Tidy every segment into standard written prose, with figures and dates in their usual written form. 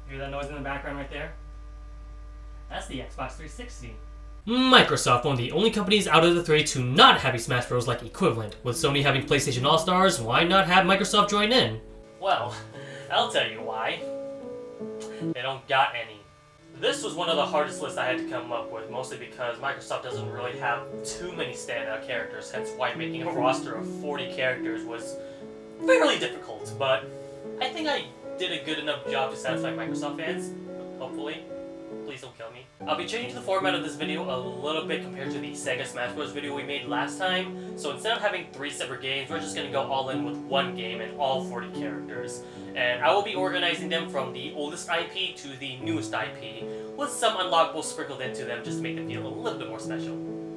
Hear that noise in the background right there? That's the Xbox 360. Microsoft, one of the only companies out of the three to not have a Smash Bros. Like equivalent. With Sony having PlayStation All-Stars, why not have Microsoft join in? Well, I'll tell you why. They don't got any. This was one of the hardest lists I had to come up with, mostly because Microsoft doesn't really have too many standout characters, hence why making a roster of 40 characters was fairly difficult, but I think I did a good enough job to satisfy Microsoft fans, hopefully. Please don't kill me. I'll be changing the format of this video a little bit compared to the Sega Smash Bros. Video we made last time, so instead of having 3 separate games, we're just going to go all in with one game and all 40 characters. And I will be organizing them from the oldest IP to the newest IP, with some unlockables sprinkled into them just to make them feel a little bit more special.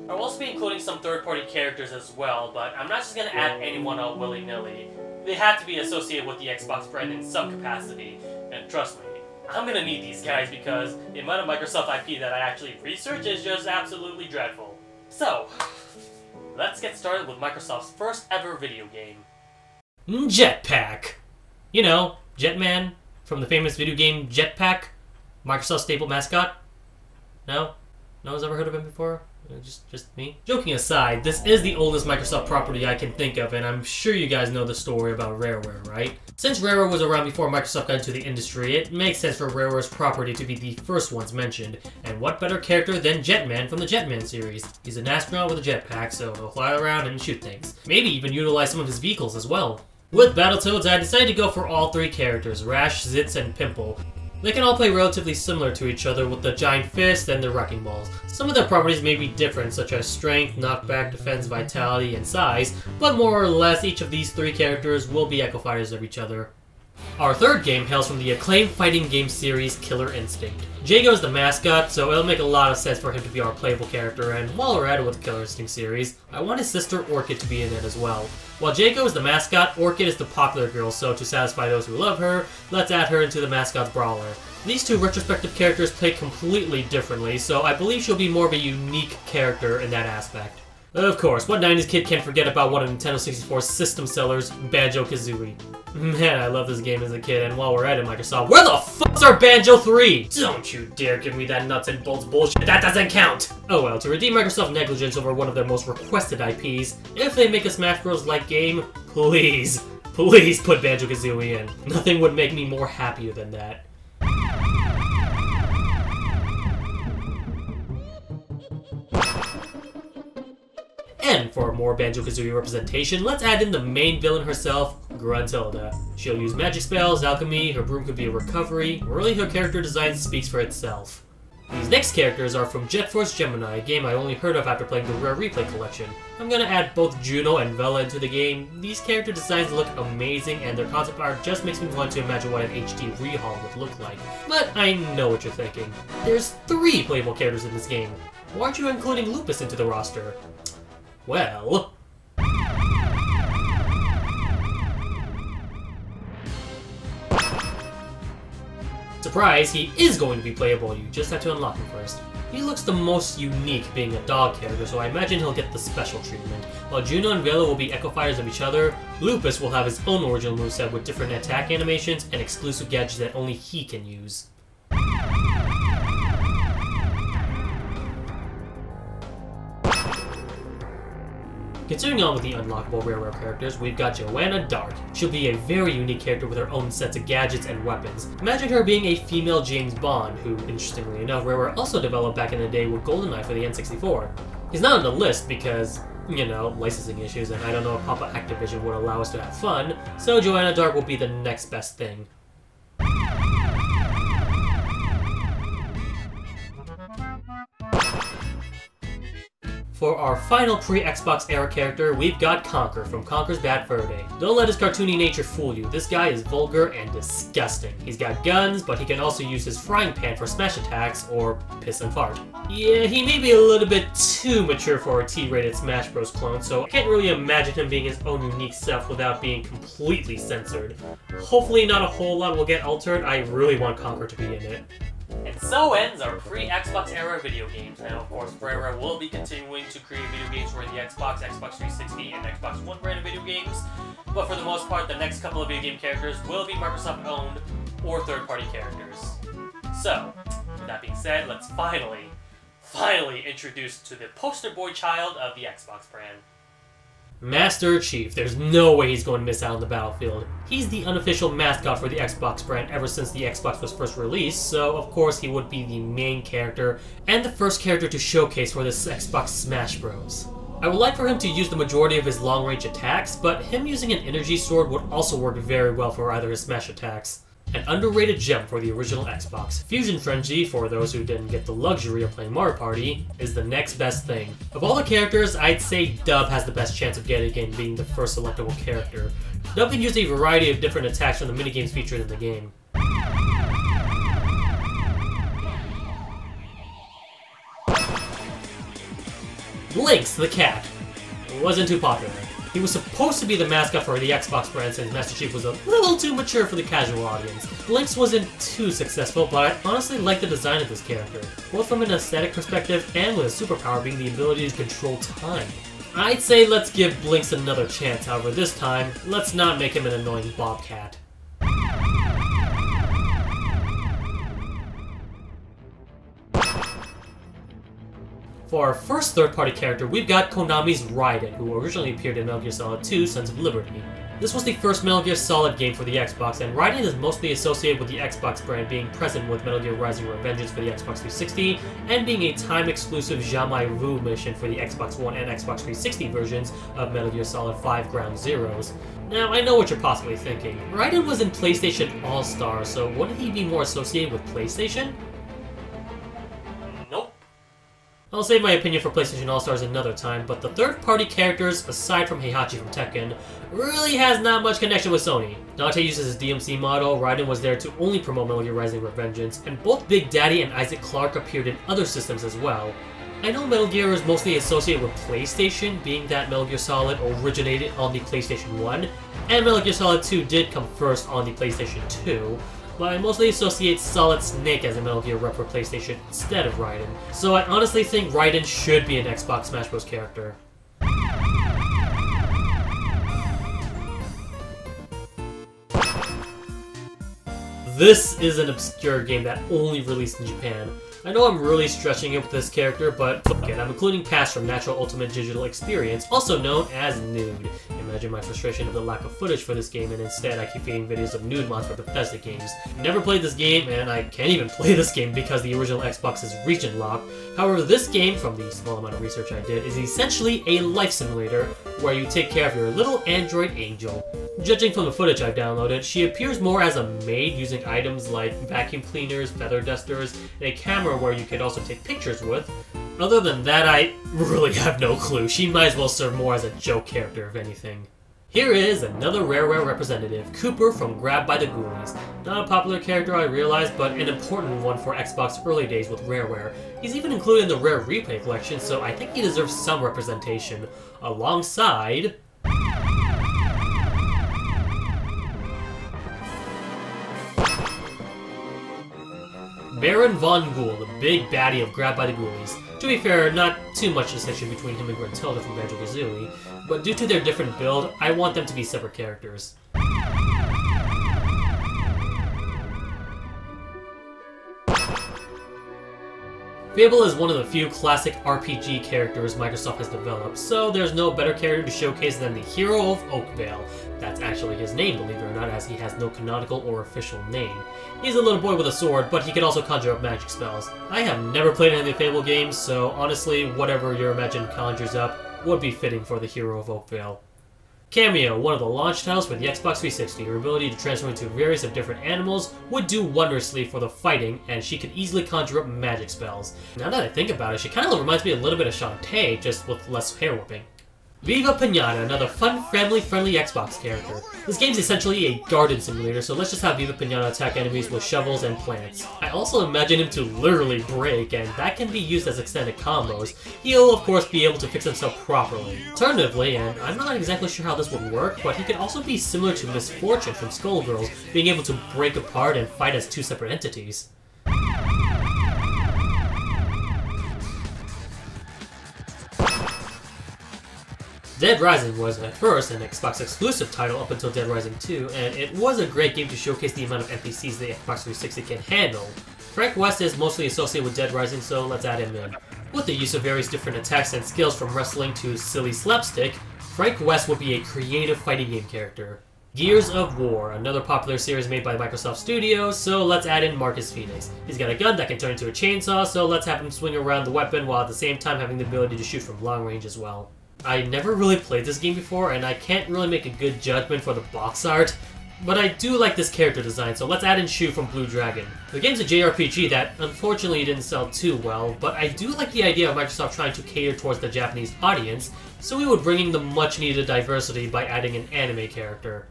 I'll also be including some third-party characters as well, but I'm not just going to add anyone out willy-nilly. They have to be associated with the Xbox brand in some capacity, and trust me, I'm gonna need these guys because the amount of Microsoft IP that I actually research is just absolutely dreadful. So, let's get started with Microsoft's first ever video game. Jetpac. You know, Jetman from the famous video game Jetpac, Microsoft staple mascot. No? No one's ever heard of him before? Just me? Joking aside, this is the oldest Microsoft property I can think of, and I'm sure you guys know the story about Rareware, right? Since Rareware was around before Microsoft got into the industry, it makes sense for Rareware's property to be the first ones mentioned. And what better character than Jetman from the Jetman series? He's an astronaut with a jetpack, so he'll fly around and shoot things. Maybe even utilize some of his vehicles as well. With Battletoads, I decided to go for all 3 characters, Rash, Zitz, and Pimple. They can all play relatively similar to each other with the giant fist and the wrecking balls. Some of their properties may be different, such as strength, knockback, defense, vitality, and size, but more or less each of these 3 characters will be echo fighters of each other. Our third game hails from the acclaimed fighting game series Killer Instinct. Jago is the mascot, so it'll make a lot of sense for him to be our playable character, and while we're at it with the Killer Instinct series, I want his sister Orchid to be in it as well. While Jago is the mascot, Orchid is the popular girl, so to satisfy those who love her, let's add her into the mascot's brawler. These 2 retrospective characters play completely differently, so I believe she'll be more of a unique character in that aspect. Of course, what 90s kid can forget about one of Nintendo 64's system sellers, Banjo-Kazooie? Man, I loved this game as a kid, and while we're at it, Microsoft, where the fuck's our Banjo 3? Don't you dare give me that nuts and bolts bullshit, that doesn't count! Oh well, to redeem Microsoft's negligence over one of their most requested IPs, if they make a Smash Bros.-like game, please put Banjo-Kazooie in. Nothing would make me more happier than that. And for more Banjo-Kazooie representation, let's add in the main villain herself, Gruntilda. She'll use magic spells, alchemy, her broom could be a recovery. Really, her character design speaks for itself. These next characters are from Jet Force Gemini, a game I only heard of after playing the Rare Replay collection. I'm gonna add both Juno and Vela into the game. These character designs look amazing, and their concept art just makes me want to imagine what an HD rehaul would look like. But I know what you're thinking. There's 3 playable characters in this game. Why aren't you including Lupus into the roster? Well... surprise, he is going to be playable, you just have to unlock him first. He looks the most unique being a dog character, so I imagine he'll get the special treatment. While Juno and Vela will be echo fighters of each other, Lupus will have his own original moveset with different attack animations and exclusive gadgets that only he can use. Continuing on with the unlockable Rareware characters, we've got Joanna Dark. She'll be a very unique character with her own sets of gadgets and weapons. Imagine her being a female James Bond, who, interestingly enough, Rareware also developed back in the day with GoldenEye for the N64. He's not on the list because, you know, licensing issues, and I don't know if Papa Activision would allow us to have fun, so Joanna Dark will be the next best thing. For our final pre-Xbox era character, we've got Conker from Conker's Bad Fur Day. Don't let his cartoony nature fool you, this guy is vulgar and disgusting. He's got guns, but he can also use his frying pan for smash attacks, or piss and fart. Yeah, he may be a little bit too mature for a T-rated Smash Bros. Clone, so I can't really imagine him being his own unique self without being completely censored. Hopefully not a whole lot will get altered, I really want Conker to be in it. And so ends our pre-Xbox era video games. Now, of course, Rareware will be continuing to create video games for the Xbox, Xbox 360, and Xbox One brand of video games. But for the most part, the next couple of video game characters will be Microsoft-owned. or third-party characters. So, with that being said, let's finally introduce to the poster boy child of the Xbox brand. Master Chief. There's no way he's going to miss out on the battlefield. He's the unofficial mascot for the Xbox brand ever since the Xbox was first released, so of course he would be the main character and the first character to showcase for this Xbox Smash Bros. I would like for him to use the majority of his long-range attacks, but him using an energy sword would also work very well for either his smash attacks. An underrated gem for the original Xbox, Fuzion Frenzy, for those who didn't get the luxury of playing Mario Party, is the next best thing. Of all the characters, I'd say Dub has the best chance of getting in being the first selectable character. Dub can use a variety of different attacks from the minigames featured in the game. Blinx the cat wasn't too popular. He was supposed to be the mascot for the Xbox brand since Master Chief was a little too mature for the casual audience. Blinx wasn't too successful, but I honestly like the design of this character, both from an aesthetic perspective and with a superpower being the ability to control time. I'd say let's give Blinx another chance, however this time, let's not make him an annoying bobcat. For our first third-party character, we've got Konami's Raiden, who originally appeared in Metal Gear Solid 2: Sons of Liberty. This was the first Metal Gear Solid game for the Xbox, and Raiden is mostly associated with the Xbox brand, being present with Metal Gear Rising: Revengeance for the Xbox 360, and being a time-exclusive Jamais Vu mission for the Xbox One and Xbox 360 versions of Metal Gear Solid 5 Ground Zeroes. Now, I know what you're possibly thinking. Raiden was in PlayStation All-Star, so wouldn't he be more associated with PlayStation? Nope. I'll save my opinion for PlayStation All-Stars another time, but the third-party characters, aside from Heihachi from Tekken, really has not much connection with Sony. Dante uses his DMC model, Raiden was there to only promote Metal Gear Rising: Revengeance, and both Big Daddy and Isaac Clarke appeared in other systems as well. I know Metal Gear is mostly associated with PlayStation, being that Metal Gear Solid originated on the PlayStation 1, and Metal Gear Solid 2 did come first on the PlayStation 2, but I mostly associate Solid Snake as a Metal Gear rep for PlayStation instead of Raiden, so I honestly think Raiden should be an Xbox Smash Bros. Character. This is an obscure game that only released in Japan. I know I'm really stretching it with this character, but fuck it, I'm including Pass from Natural Ultimate Digital Experience, also known as Nude. Imagine my frustration of the lack of footage for this game, and instead I keep feeding videos of nude mods for Bethesda games. Never played this game, and I can't even play this game because the original Xbox is region locked. However, this game, from the small amount of research I did, is essentially a life simulator where you take care of your little android angel. Judging from the footage I've downloaded, she appears more as a maid using items like vacuum cleaners, feather dusters, and a camera where you could also take pictures with. Other than that, I really have no clue. She might as well serve more as a joke character, if anything. Here is another Rareware representative, Cooper from Grabbed by the Ghoulies. Not a popular character, I realize, but an important one for Xbox early days with Rareware. He's even included in the Rare Replay collection, so I think he deserves some representation. Alongside... Baron Von Ghoul, the big baddie of Grabbed by the Ghoulies. To be fair, not too much distinction between him and Gruntilda from Banjo-Kazooie, but due to their different build, I want them to be separate characters. Fable is one of the few classic RPG characters Microsoft has developed, so there's no better character to showcase than the hero of Oakvale. That's actually his name, believe it or not, as he has no canonical or official name. He's a little boy with a sword, but he can also conjure up magic spells. I have never played any of the Fable games, so honestly, whatever your imagination conjures up would be fitting for the hero of Oakvale. Kameo, one of the launch titles for the Xbox 360, her ability to transform into various of different animals would do wondrously for the fighting, and she could easily conjure up magic spells. Now that I think about it, she kind of reminds me a little bit of Shantae, just with less hair whipping. Viva Pinata, another fun, family-friendly Xbox character. This game's essentially a garden simulator, so let's just have Viva Pinata attack enemies with shovels and plants. I also imagine him to literally break, and that can be used as extended combos. He'll, of course, be able to fix himself properly. Alternatively, and I'm not exactly sure how this would work, but he could also be similar to Misfortune from Skullgirls, being able to break apart and fight as two separate entities. Dead Rising was at first an Xbox exclusive title up until Dead Rising 2, and it was a great game to showcase the amount of NPCs the Xbox 360 can handle. Frank West is mostly associated with Dead Rising, so let's add him in. With the use of various different attacks and skills from wrestling to silly slapstick, Frank West would be a creative fighting game character. Gears of War, another popular series made by Microsoft Studios, so let's add in Marcus Phoenix. He's got a gun that can turn into a chainsaw, so let's have him swing around the weapon while at the same time having the ability to shoot from long range as well. I never really played this game before, and I can't really make a good judgment for the box art, but I do like this character design, so let's add in Shu from Blue Dragon. The game's a JRPG that unfortunately didn't sell too well, but I do like the idea of Microsoft trying to cater towards the Japanese audience, so we would bring in the much needed diversity by adding an anime character.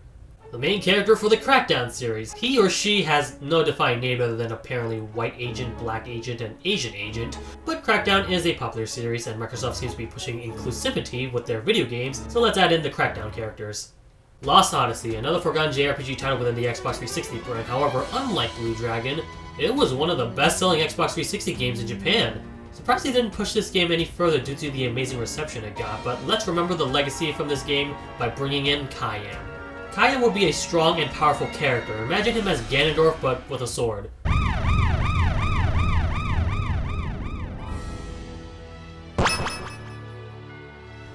The main character for the Crackdown series. He or she has no defined name other than apparently White Agent, Black Agent, and Asian Agent, but Crackdown is a popular series and Microsoft seems to be pushing inclusivity with their video games, so let's add in the Crackdown characters. Lost Odyssey, another forgotten JRPG title within the Xbox 360 brand. However, unlike Blue Dragon, it was one of the best-selling Xbox 360 games in Japan. Surprised they didn't push this game any further due to the amazing reception it got, but let's remember the legacy from this game by bringing in Kayam. Kayam will be a strong and powerful character. Imagine him as Ganondorf, but with a sword.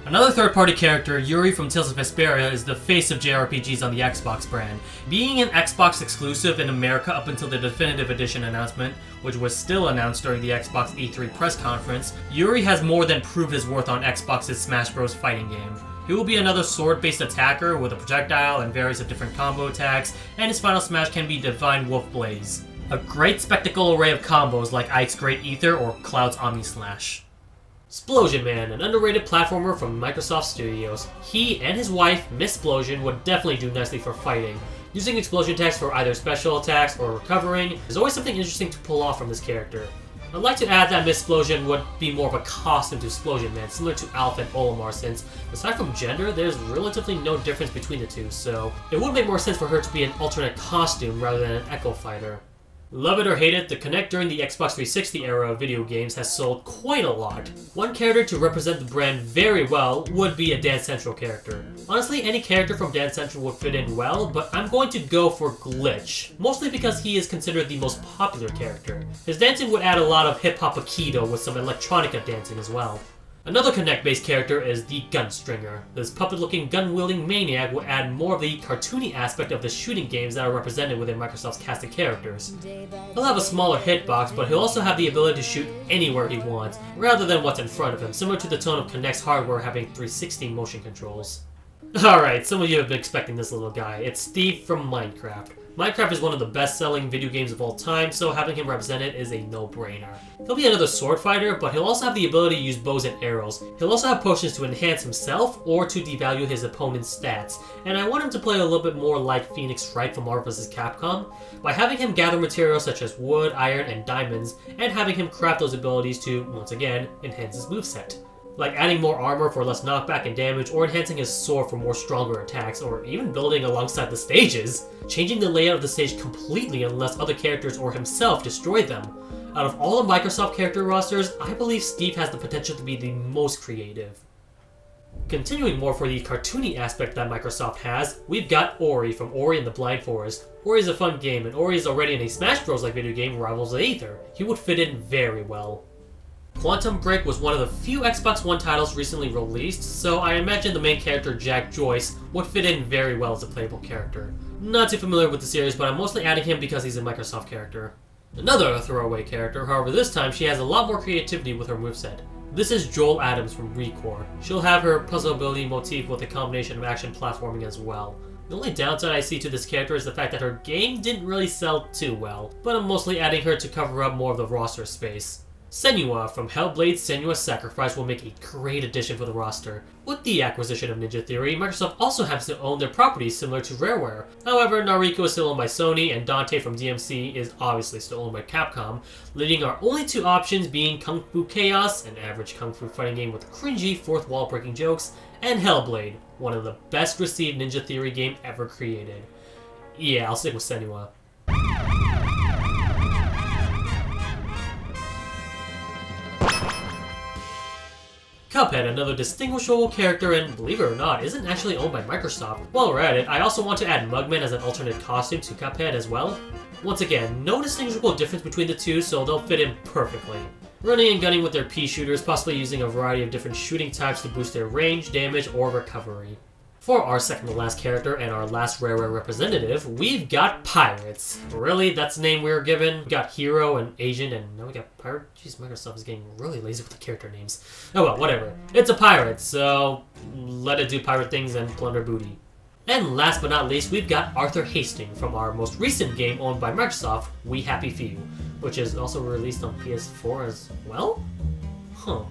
Another third-party character, Yuri from Tales of Vesperia, is the face of JRPGs on the Xbox brand. Being an Xbox exclusive in America up until the Definitive Edition announcement, which was still announced during the Xbox E3 press conference, Yuri has more than proved his worth on Xbox's Smash Bros. Fighting game. He will be another sword-based attacker with a projectile and various different combo attacks, and his final smash can be Divine Wolf Blaze. A great spectacle array of combos like Ike's Great Ether or Cloud's Omni Slash. Splosion Man, an underrated platformer from Microsoft Studios. He and his wife, Miss Splosion, would definitely do nicely for fighting. Using explosion attacks for either special attacks or recovering is always something interesting to pull off from this character. I'd like to add that Miss Splosion would be more of a costume to Splosion Man, similar to Alpha and Olimar, since, aside from gender, there's relatively no difference between the two, so it would make more sense for her to be an alternate costume rather than an Echo Fighter. Love it or hate it, the Kinect during the Xbox 360 era of video games has sold quite a lot. One character to represent the brand very well would be a Dance Central character. Honestly, any character from Dance Central would fit in well, but I'm going to go for Glitch, mostly because he is considered the most popular character. His dancing would add a lot of hip-hop aikido with some electronica dancing as well. Another Kinect-based character is the Gunstringer. This puppet-looking gun-wielding maniac will add more of the cartoony aspect of the shooting games that are represented within Microsoft's cast of characters. He'll have a smaller hitbox, but he'll also have the ability to shoot anywhere he wants, rather than what's in front of him, similar to the tone of Kinect's hardware having 360 motion controls. Alright, some of you have been expecting this little guy. It's Steve from Minecraft. Minecraft is one of the best-selling video games of all time, so having him represented is a no-brainer. He'll be another sword fighter, but he'll also have the ability to use bows and arrows. He'll also have potions to enhance himself or to devalue his opponent's stats, and I want him to play a little bit more like Phoenix Wright from Marvel vs. Capcom, by having him gather materials such as wood, iron, and diamonds, and having him craft those abilities to, once again, enhance his moveset. Like adding more armor for less knockback and damage, or enhancing his sword for more stronger attacks, or even building alongside the stages. Changing the layout of the stage completely unless other characters or himself destroy them. Out of all the Microsoft character rosters, I believe Steve has the potential to be the most creative. Continuing more for the cartoony aspect that Microsoft has, we've got Ori from Ori and the Blind Forest. Ori is a fun game, and Ori is already in a Smash Bros. Like video game Rivals of Aether. He would fit in very well. Quantum Break was one of the few Xbox One titles recently released, so I imagine the main character, Jack Joyce, would fit in very well as a playable character. Not too familiar with the series, but I'm mostly adding him because he's a Microsoft character. Another throwaway character, however this time she has a lot more creativity with her moveset. This is Joel Adams from Recore. She'll have her puzzle ability motif with a combination of action platforming as well. The only downside I see to this character is the fact that her game didn't really sell too well, but I'm mostly adding her to cover up more of the roster space. Senua from Hellblade's Senua's Sacrifice will make a great addition for the roster. With the acquisition of Ninja Theory, Microsoft also happens to own their properties similar to Rareware. However, Nariko is still owned by Sony, and Dante from DMC is obviously still owned by Capcom, leaving our only two options being Kung Fu Chaos, an average kung fu fighting game with cringy fourth wall breaking jokes, and Hellblade, one of the best received Ninja Theory game ever created. Yeah, I'll stick with Senua. Cuphead, another distinguishable character and, believe it or not, isn't actually owned by Microsoft. While we're at it, I also want to add Mugman as an alternate costume to Cuphead as well. Once again, no distinguishable difference between the two, so they'll fit in perfectly. Running and gunning with their pea shooters, possibly using a variety of different shooting types to boost their range, damage, or recovery. For our second to last character and our last rare representative, we've got Pirates. Really? That's the name we were given? We got Hero and Agent, and now we got Pirate? Jeez, Microsoft is getting really lazy with the character names. Oh well, whatever. It's a pirate, so let it do pirate things and plunder booty. And last but not least, we've got Arthur Hastings from our most recent game owned by Microsoft, We Happy Few, which is also released on PS4 as well? Huh.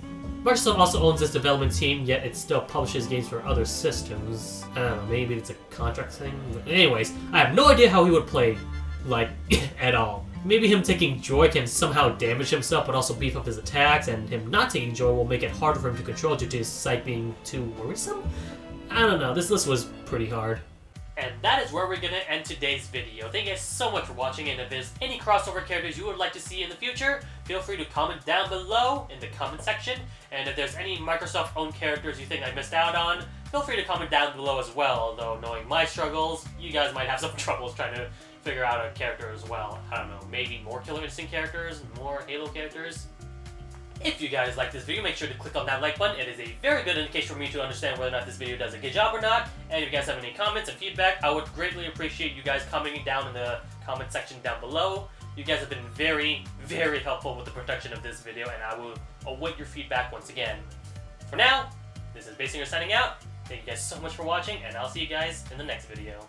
Microsoft also owns this development team, yet it still publishes games for other systems. I don't know, maybe it's a contract thing? But anyways, I have no idea how he would play, like, at all. Maybe him taking Joy can somehow damage himself but also beef up his attacks, and him not taking Joy will make it harder for him to control due to his sight being too worrisome? I don't know, this list was pretty hard. And that is where we're gonna end today's video. Thank you guys so much for watching, and if there's any crossover characters you would like to see in the future, feel free to comment down below in the comment section. And if there's any Microsoft-owned characters you think I missed out on, feel free to comment down below as well, although knowing my struggles, you guys might have some troubles trying to figure out a character as well. I don't know, maybe more Killer Instinct characters, more Halo characters? If you guys like this video, make sure to click on that like button. It is a very good indication for me to understand whether or not this video does a good job or not. And if you guys have any comments and feedback, I would greatly appreciate you guys commenting down in the comment section down below. You guys have been very, very helpful with the production of this video, and I will await your feedback once again. For now, this is TheBassSinger signing out. Thank you guys so much for watching, and I'll see you guys in the next video.